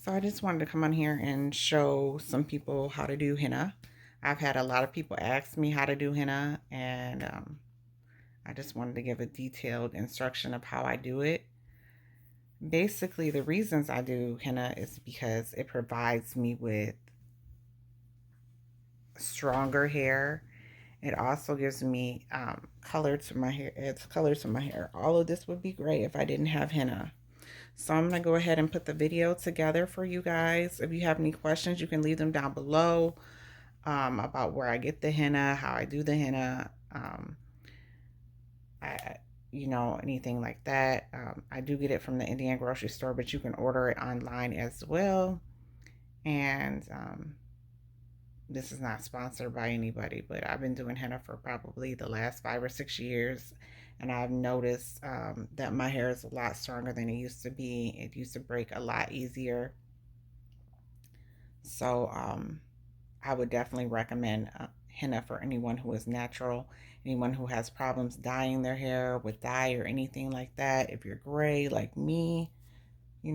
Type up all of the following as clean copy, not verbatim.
So I just wanted to come on here and show some people how to do henna. I've had a lot of people ask me how to do henna, and I just wanted to give a detailed instruction of how I do it. Basically, the reasons I do henna is because it provides me with stronger hair. It also gives me color to my hair. It's color to my hair. All of this would be great if I didn't have henna. So I'm going to go ahead and put the video together for you guys. If you have any questions, you can leave them down below about where I get the henna, how I do the henna, anything like that. I do get it from the Indian grocery store, but you can order it online as well. And this is not sponsored by anybody, but I've been doing henna for probably the last 5 or 6 years. And I've noticed that my hair is a lot stronger than it used to be. It used to break a lot easier. So I would definitely recommend henna for anyone who is natural, anyone who has problems dyeing their hair with dye or anything like that. If you're gray like me, you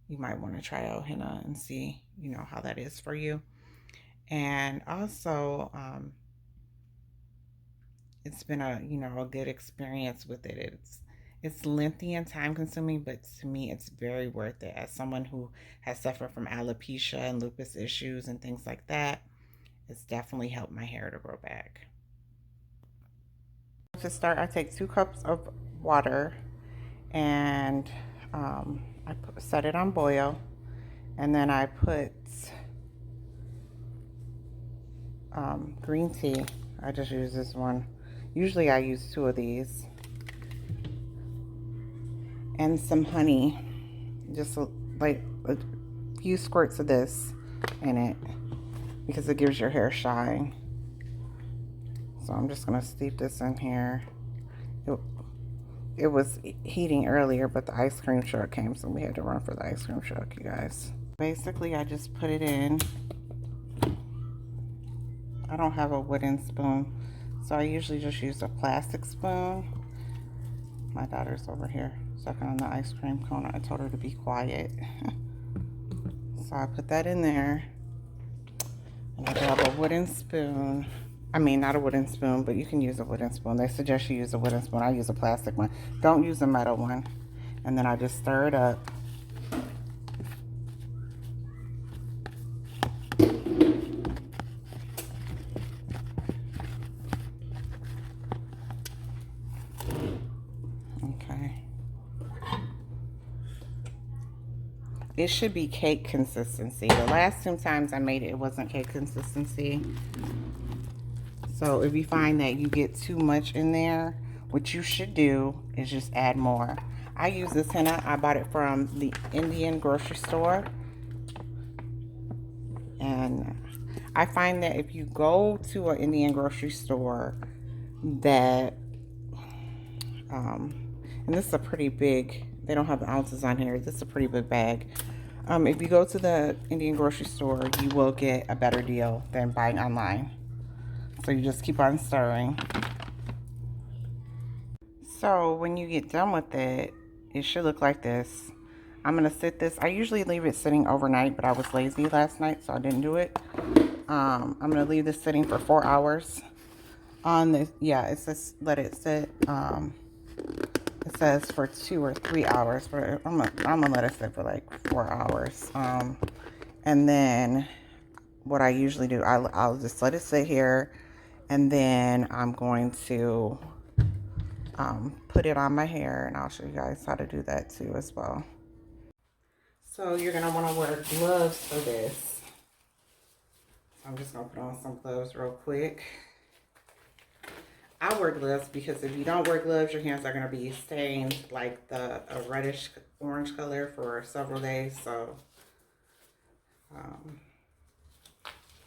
might want to try out henna and see, how that is for you. And also, it's been a good experience with it. It's lengthy and time consuming, but to me it's very worth it. As someone who has suffered from alopecia and lupus issues and things like that, it's definitely helped my hair to grow back. To start, I take 2 cups of water and set it on boil, and then I put green tea. I just use this one. Usually I use 2 of these. And some honey. Just like a few squirts of this in it, because it gives your hair shine. So I'm just going to steep this in here. It was heating earlier, but the ice cream truck came, so we had to run for the ice cream truck, you guys. Basically, I just put it in. I don't have a wooden spoon, so I usually just use a plastic spoon. My daughter's over here sucking on the ice cream cone. I told her to be quiet. So I put that in there, and I grab a wooden spoon. I mean, not a wooden spoon, but you can use a wooden spoon. They suggest you use a wooden spoon. I use a plastic one. Don't use a metal one. And then I just stir it up. Okay. It should be cake consistency. The last 2 times I made it, it wasn't cake consistency. So if you find that you get too much in there, what you should do is just add more. I use this henna. I bought it from the Indian grocery store. And I find that if you go to an Indian grocery store that, and this is a pretty big, they don't have the ounces on here. This is a pretty big bag. If you go to the Indian grocery store, you will get a better deal than buying online. So you just keep on stirring. So when you get done with it, it should look like this. I'm going to sit this. I usually leave it sitting overnight, but I was lazy last night, so I didn't do it. I'm going to leave this sitting for 4 hours. On this, yeah, it says let it sit. It says for 2 or 3 hours, but I'm gonna let it sit for like 4 hours. And then what I usually do, I'll just let it sit here, and then I'm going to put it on my hair, and I'll show you guys how to do that too as well. So you're gonna want to wear gloves for this. I'm just gonna put on some gloves real quick. I wear gloves because if you don't wear gloves, your hands are going to be stained like a reddish orange color for several days. So,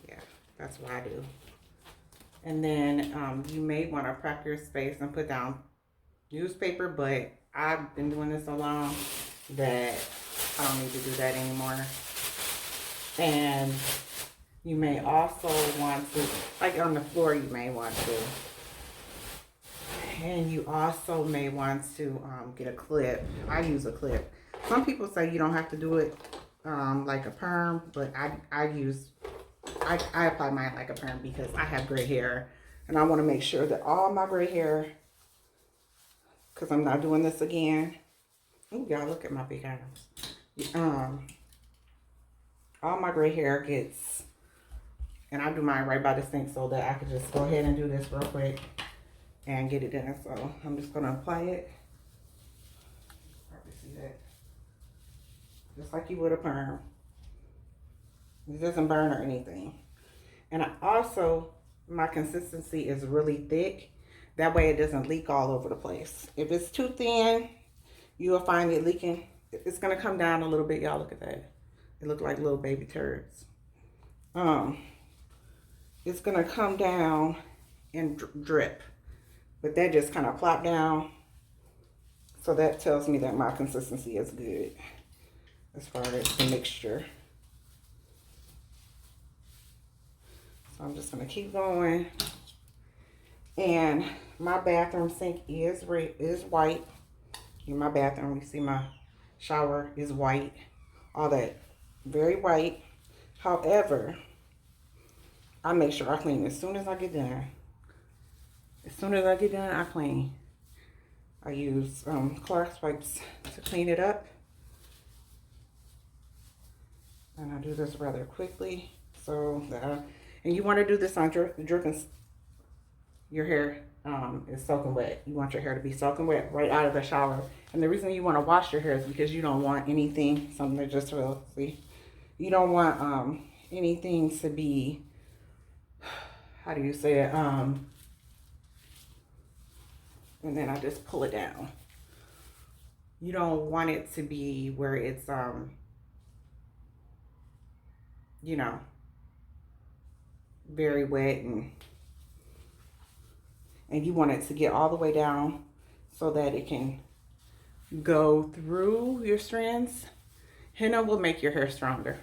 yeah, that's what I do. And then you may want to prep your space and put down newspaper, but I've been doing this so long that I don't need to do that anymore. And you may also want to, like on the floor, you may want to And you also may want to get a clip. I use a clip. Some people say you don't have to do it like a perm, but I apply mine like a perm because I have gray hair. And I want to make sure that all my gray hair, because I'm not doing this again. Ooh, y'all, look at my big arms. All my gray hair gets, and I do mine right by the sink so that I can just go ahead and do this real quick and get it done. So I'm just going to apply it. Probably see that. Just like you would a perm. It doesn't burn or anything. And I also, my consistency is really thick. That way it doesn't leak all over the place. If it's too thin, you will find it leaking. It's going to come down a little bit. Y'all, look at that. It look like little baby turds. It's going to come down and drip. But that just kind of plop down. So that tells me that my consistency is good as far as the mixture. So I'm just going to keep going. And my bathroom sink is white. In my bathroom, you see my shower is white. All that. Very white. However, I make sure I clean as soon as I get done. As soon as I get done, I clean. I use Clorox wipes to clean it up. And I do this rather quickly. So, and you want to do this on dripping. Your hair is soaking wet. You want your hair to be soaking wet right out of the shower. And the reason you want to wash your hair is because you don't want anything, something that just will see. You don't want anything to be, how do you say it? And then I just pull it down. You don't want it to be where it's, you know, very wet, and you want it to get all the way down so that it can go through your strands. Henna will make your hair stronger.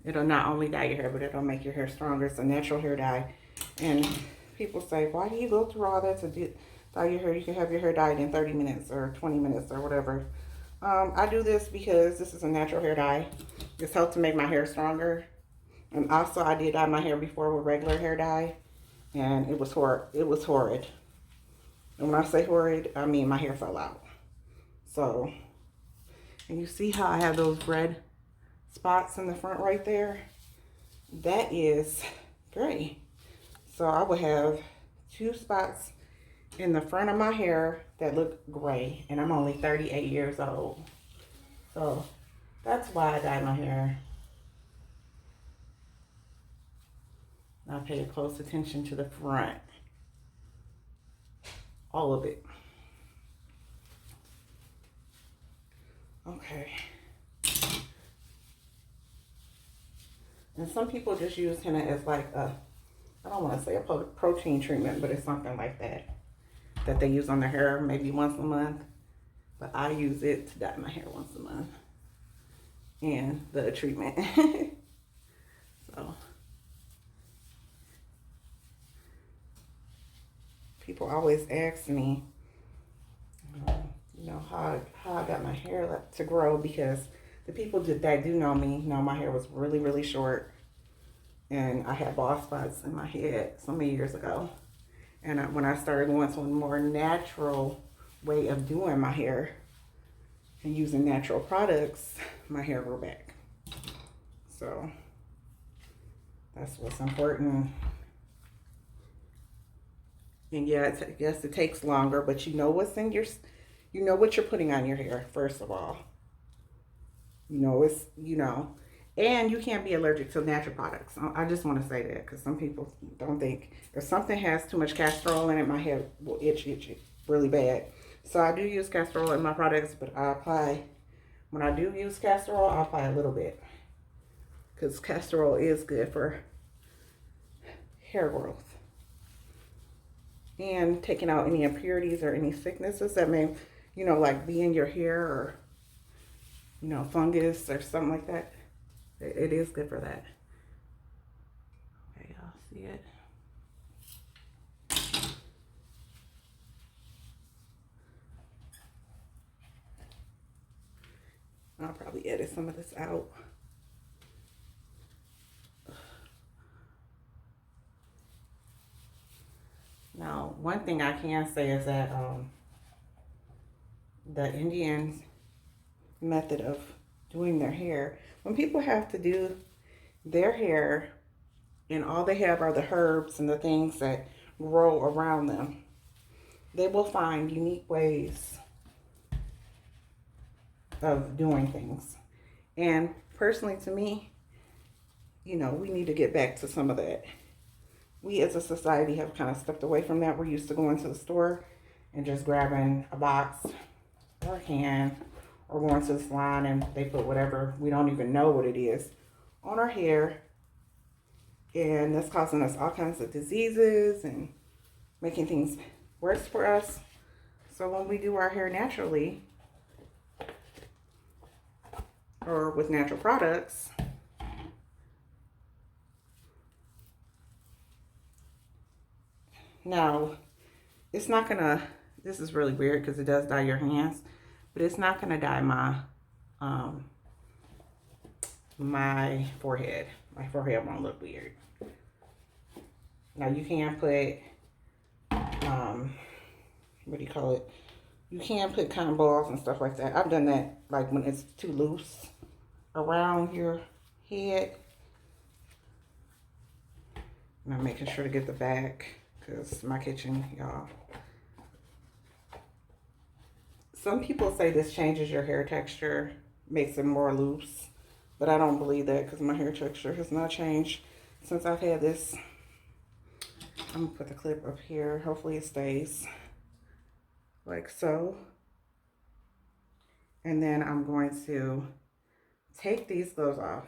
It'll not only dye your hair, but it'll make your hair stronger. It's a natural hair dye. And people say, why do you go through all that to dye your hair? You can have your hair dyed in 30 minutes or 20 minutes or whatever. I do this because this is a natural hair dye. It's helped to make my hair stronger. And also, I did dye my hair before with regular hair dye. And it was horrid. And when I say horrid, I mean my hair fell out. So, and you see how I have those red spots in the front right there? That is gray. So I would have 2 spots in the front of my hair that look gray. And I'm only 38 years old. So that's why I dye my hair. I pay close attention to the front. All of it. Okay. And some people just use henna as like a, I don't want to say a protein treatment, but it's something like that. That they use on their hair maybe once a month. But I use it to dye my hair once a month. And the treatment. So. People always ask me, you know, how I got my hair to grow, because the people that do know me know my hair was really, really short. And I had bald spots in my head so many years ago. And when I started going to a more natural way of doing my hair and using natural products, my hair grew back. So that's what's important. And yeah, yes, it takes longer, but you know what's in your, you know what you're putting on your hair, first of all. You know, it's, you know, and you can't be allergic to natural products. I just want to say that, because some people don't think, if something has too much castor oil in it, my hair will itch really bad. So I do use castor oil in my products, but I apply, when I do use castor oil, I apply a little bit, because castor oil is good for hair growth. And taking out any impurities or any sicknesses that may, you know, like be in your hair, or, you know, fungus or something like that. It is good for that. Okay, y'all see it? I'll probably edit some of this out. Now, one thing I can say is that the Indian method of doing their hair, when people have to do their hair and all they have are the herbs and the things that grow around them, they will find unique ways of doing things. And personally, to me, you know, we need to get back to some of that. We as a society have kind of stepped away from that. We're used to going to the store and just grabbing a box or a can, or going to the salon and they put whatever, we don't even know what it is, on our hair. And that's causing us all kinds of diseases and making things worse for us. So when we do our hair naturally, or with natural products, now it's not gonna, this is really weird because it does dye your hands, but it's not gonna dye my my forehead. My forehead won't look weird. Now you can put what do you call it? You can put cotton balls and stuff like that. I've done that like when it's too loose around your head. And I'm making sure to get the back because my kitchen, y'all. Some people say this changes your hair texture, makes it more loose, but I don't believe that because my hair texture has not changed since I've had this. I'm gonna put the clip up here. Hopefully it stays like so. And then I'm going to take these gloves off.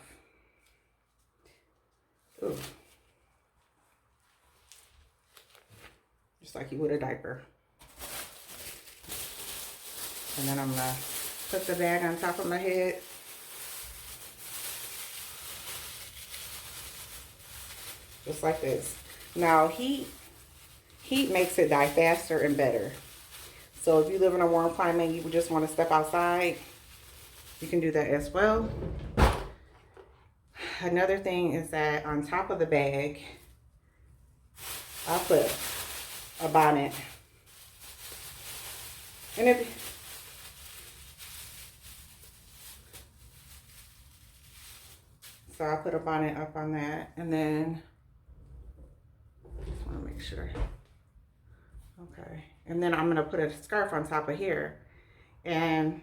Ooh. Just like you would a diaper. And then I'm gonna put the bag on top of my head. Just like this. Now heat makes it dye faster and better. So if you live in a warm climate, you just want to step outside, you can do that as well. Another thing is that on top of the bag, I'll put a bonnet. And so I'll put a bonnet up on that, and then just want to make sure. Okay, and then I'm gonna put a scarf on top of here, and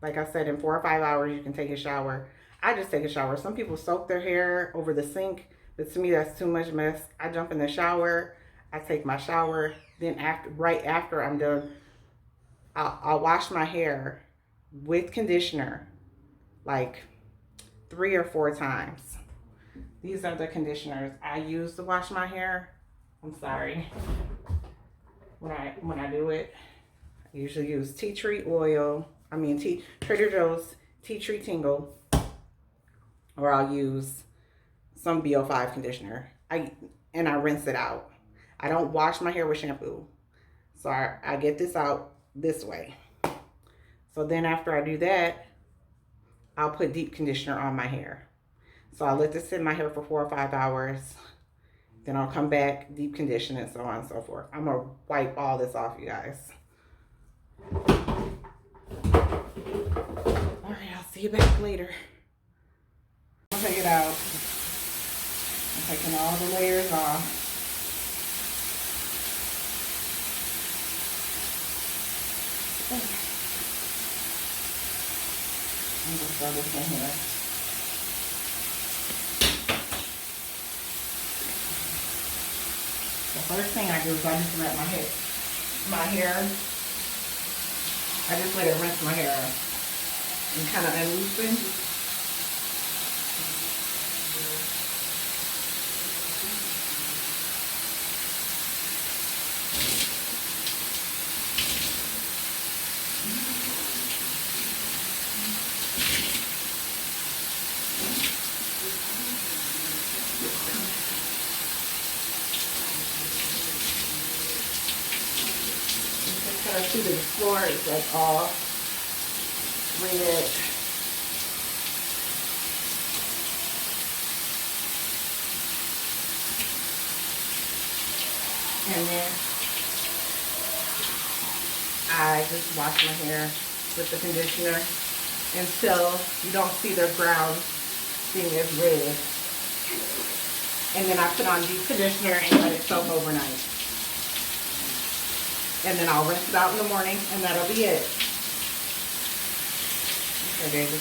like I said, in 4 or 5 hours you can take a shower. I just take a shower. Some people soak their hair over the sink, but to me that's too much mess. I jump in the shower, I take my shower, then right after I'm done, I'll wash my hair with conditioner like 3 or 4 times. These are the conditioners I use to wash my hair. I'm sorry. When I do it, I usually use tea tree oil. Trader Joe's tea tree tingle, or I'll use some BO5 conditioner. I rinse it out. I don't wash my hair with shampoo. So I get this out this way. So then after I do that, I'll put deep conditioner on my hair. So I let this sit in my hair for 4 or 5 hours. Then I'll come back, deep condition, and so on and so forth. I'm gonna wipe all this off, you guys. All right, I'll see you back later. I'll take it out. I'm taking all the layers off. I'm gonna throw this in here. The first thing I do is I just let my hair, I just let it rinse my hair and kind of unloosen. See the floor is like all red. And then I just wash my hair with the conditioner until you don't see the brown thing as red. And then I put on deep conditioner and let it soak overnight. And then I'll rinse it out in the morning and that'll be it. Okay, baby.